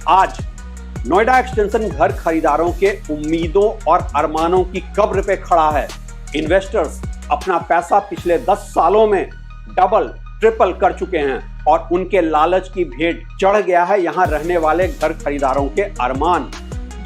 आज नोएडा एक्सटेंशन घर खरीदारों के उम्मीदों और अरमानों की कब्र पे खड़ा है। इन्वेस्टर्स अपना पैसा पिछले 10 सालों में डबल ट्रिपल कर चुके हैं और उनके लालच की भेंट चढ़ गया है यहां रहने वाले घर खरीदारों के अरमान।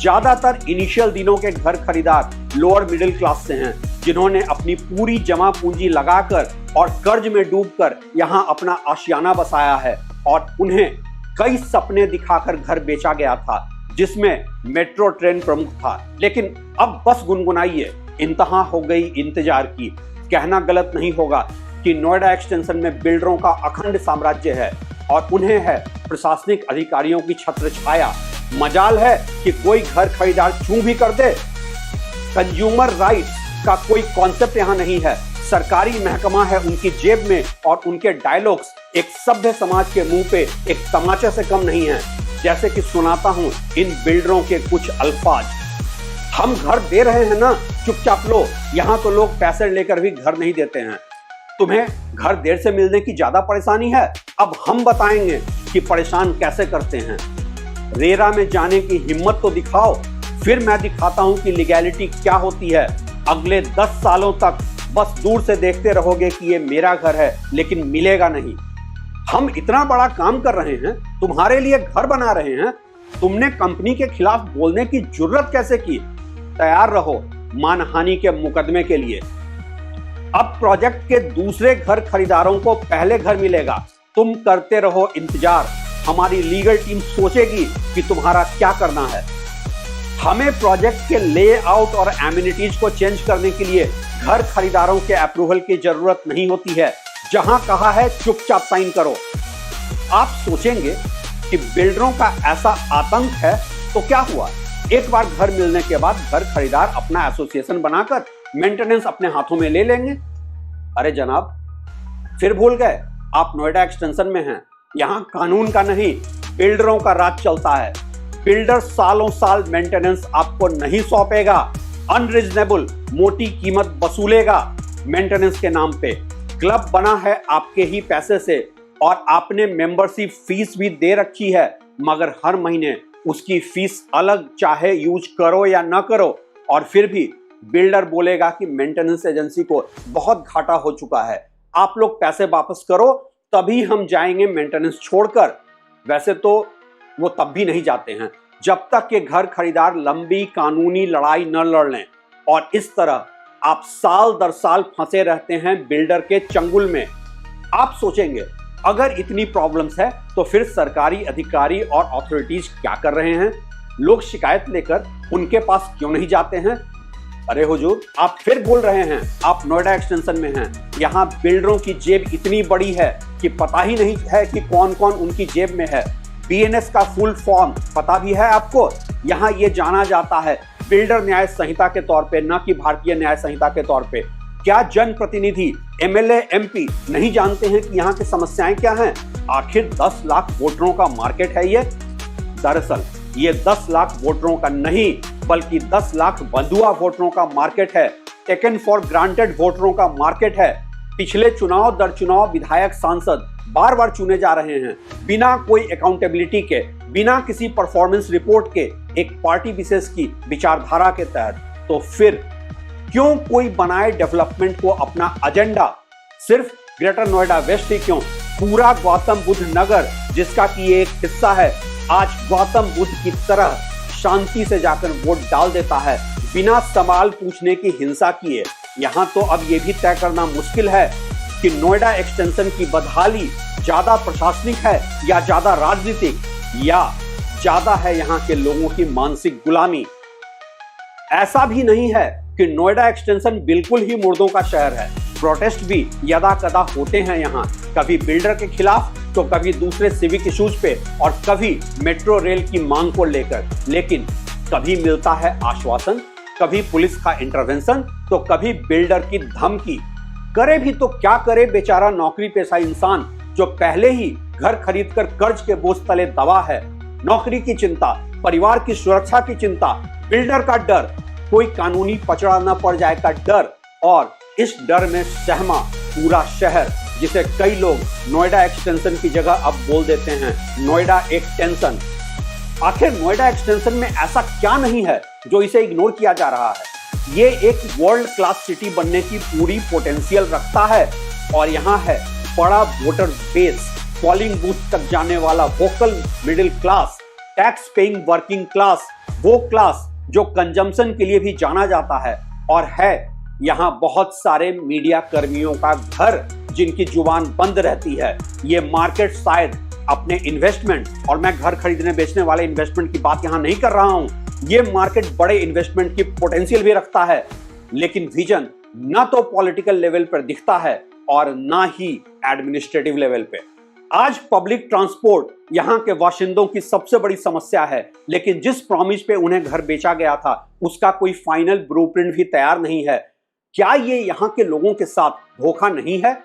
ज्यादातर इनिशियल दिनों के घर खरीदार लोअर मिडिल क्लास से हैं, जिन्होंने अपनी पूरी जमा पूंजी लगाकर और कर्ज में डूबकर यहां अपना आशियाना बसाया है और उन्हें कई सपने दिखाकर घर बेचा गया था, जिसमें मेट्रो ट्रेन प्रमुख था। लेकिन अब बस गुनगुनाइए, इंतहा हो गई इंतजार की। कहना गलत नहीं होगा कि नोएडा एक्सटेंशन में बिल्डरों का अखंड साम्राज्य है और उन्हें है प्रशासनिक अधिकारियों की छत्र छाया। मजाल है कि कोई घर खरीदार चूं भी कर दे। कंज्यूमर राइट्स का कोई कॉन्सेप्ट यहाँ नहीं है। सरकारी महकमा है उनकी जेब में और उनके डायलॉग्स एक सभ्य समाज के मुंह पे एक तमाचे से कम नहीं है। जैसे कि सुनाता हूं इन बिल्डरों के कुछ अल्फाज। हम घर दे रहे हैं ना, चुपचाप लो। यहाँ तो लोग पैसे लेकर भी घर नहीं देते हैं। तुम्हें घर देर से मिलने की ज्यादा परेशानी है। अब हम बताएंगे कि परेशान कैसे करते हैं। रेरा में जाने की हिम्मत तो दिखाओ, फिर मैं दिखाता हूं कि लीगैलिटी क्या होती है। अगले 10 सालों तक बस दूर से देखते रहोगे कि ये मेरा घर है, लेकिन मिलेगा नहीं। हम इतना बड़ा काम कर रहे हैं, तुम्हारे लिए घर बना रहे हैं, तुमने कंपनी के खिलाफ बोलने की जुर्रत कैसे की? तैयार रहो मानहानि के मुकदमे के लिए। अब प्रोजेक्ट के दूसरे घर खरीदारों को पहले घर मिलेगा। तुम करते रहो इंतजार, हमारी लीगल टीम सोचेगी कि तुम्हारा क्या करना है। हमें प्रोजेक्ट के लेआउट और एमिनिटीज को चेंज करने के लिए घर खरीदारों के अप्रूवल की जरूरत नहीं होती है। जहां कहा है चुपचाप साइन करो। आप सोचेंगे कि बिल्डरों का ऐसा आतंक है तो क्या हुआ? एक बार घर मिलने के बाद घर खरीदार अपना एसोसिएशन बनाकर मेंटेनेंस अपने हाथों में ले लेंगे। अरे जनाब, फिर भूल गए आप नोएडा एक्सटेंशन में हैं। यहां कानून का नहीं, बिल्डरों का राज चलता है। बिल्डर सालों साल मेंटेनेंस आपको नहीं सौंपेगा। अनरीजनेबल मोटी कीमत वसूलेगा मेंटेनेंस के नाम पे। क्लब बना है आपके ही पैसे से और आपने मेंबरशिप फीस भी दे रखी है, मगर हर महीने उसकी फीस अलग, चाहे यूज करो या ना करो। और फिर भी बिल्डर बोलेगा कि मेंटेनेंस एजेंसी को बहुत घाटा हो चुका है, आप लोग पैसे वापस करो तभी हम जाएंगे मेंटेनेंस छोड़कर। वैसे तो वो तब भी नहीं जाते हैं जब तक कि घर खरीदार लंबी कानूनी लड़ाई न लड़ लें। और इस तरह आप साल दर साल फंसे रहते हैं बिल्डर के चंगुल में। आप सोचेंगे अगर इतनी प्रॉब्लम्स है तो फिर सरकारी अधिकारी और अथॉरिटीज क्या कर रहे हैं? लोग शिकायत लेकर उनके पास क्यों नहीं जाते हैं? अरे हुजूर, आप फिर बोल रहे हैं आप नोएडा एक्सटेंशन में हैं। यहाँ बिल्डरों की जेब इतनी बड़ी है कि पता ही नहीं है कि कौन कौन उनकी जेब में है। बीएनएस का फुल फॉर्म पता भी है आपको? यहाँ ये जाना जाता है बिल्डर न्याय संहिता के तौर पे, न कि भारतीय न्याय संहिता के तौर पे। क्या जनप्रतिनिधि, एमएलए, एमपी नहीं जानते हैं कि यहाँ की समस्याएं क्या हैं? आखिर 10 लाख वोटरों का मार्केट है ये। दरअसल ये 10 लाख वोटरों का नहीं, बल्कि 10 लाख बंधुआ वोटरों का मार्केट है। टेकन फॉर ग्रांटेड वोटरों का मार्केट है। पिछले चुनाव दर चुनाव विधायक, सांसद बार बार चुने जा रहे हैं बिना कोई अकाउंटेबिलिटी के, बिना किसी परफॉर्मेंस रिपोर्ट के, एक पार्टी विशेष की विचारधारा के तहत। तो फिर क्यों कोई बनाए डेवलपमेंट को अपना एजेंडा? सिर्फ ग्रेटर नोएडा वेस्ट ही क्यों, पूरा गौतम बुद्ध नगर जिसका कि एक हिस्सा है, आज गौतम बुद्ध की तरह शांति से जाकर वोट डाल देता है बिना सवाल पूछने की हिंसा किए। यहां तो अब यह भी तय करना मुश्किल है कि नोएडा एक्सटेंशन की बदहाली ज्यादा प्रशासनिक है या ज्यादा राजनीतिक, या ज्यादा है यहां के लोगों की मानसिक गुलामी। ऐसा भी नहीं है कि नोएडा एक्सटेंशन बिल्कुल ही मुर्दों का शहर है। प्रोटेस्ट भी यदा कदा होते हैं यहाँ, कभी बिल्डर के खिलाफ तो कभी दूसरे सिविक इश्यूज पे और कभी मेट्रो रेल की मांग को लेकर। लेकिन कभी मिलता है आश्वासन, कभी पुलिस का इंटरवेंशन, तो कभी बिल्डर की धमकी। करे भी तो क्या करे बेचारा नौकरी पेशा इंसान, जो पहले ही घर खरीदकर कर्ज के बोझ तले दबा है। नौकरी की चिंता, परिवार की सुरक्षा की चिंता, बिल्डर का डर, कोई कानूनी पचड़ा न पड़ जाए का डर, और इस डर में सहमा पूरा शहर, जिसे कई लोग नोएडा एक्सटेंशन की जगह अब बोल देते हैं नोएडा एक्सटेंशन। आखिर नोएडा एक्सटेंशन में ऐसा क्या नहीं है जो इसे इग्नोर किया जा रहा है? ये एक वर्ल्ड क्लास सिटी बनने की पूरी पोटेंशियल रखता है और यहाँ है बड़ा वोटर बेस, पोलिंग बूथ तक जाने वाला vocal middle class, tax paying working class, वो क्लास जो कंजम्पशन के लिए भी जाना जाता है, और है यहाँ बहुत सारे मीडिया कर्मियों का घर जिनकी जुबान बंद रहती है। ये मार्केट शायद अपने इन्वेस्टमेंट, और मैं घर खरीदने बेचने वाले इन्वेस्टमेंट की बात यहां नहीं कर रहा हूं, ये मार्केट बड़े इन्वेस्टमेंट की पोटेंशियल भी रखता है, लेकिन विजन ना तो पॉलिटिकल लेवल पर दिखता है और ना ही एडमिनिस्ट्रेटिव लेवल पे। आज पब्लिक ट्रांसपोर्ट यहाँ के बाशिंदों की सबसे बड़ी समस्या है, लेकिन जिस प्रॉमिस पे उन्हें घर बेचा गया था उसका कोई फाइनल ब्लूप्रिंट भी तैयार नहीं है। क्या ये यहाँ के लोगों के साथ धोखा नहीं है?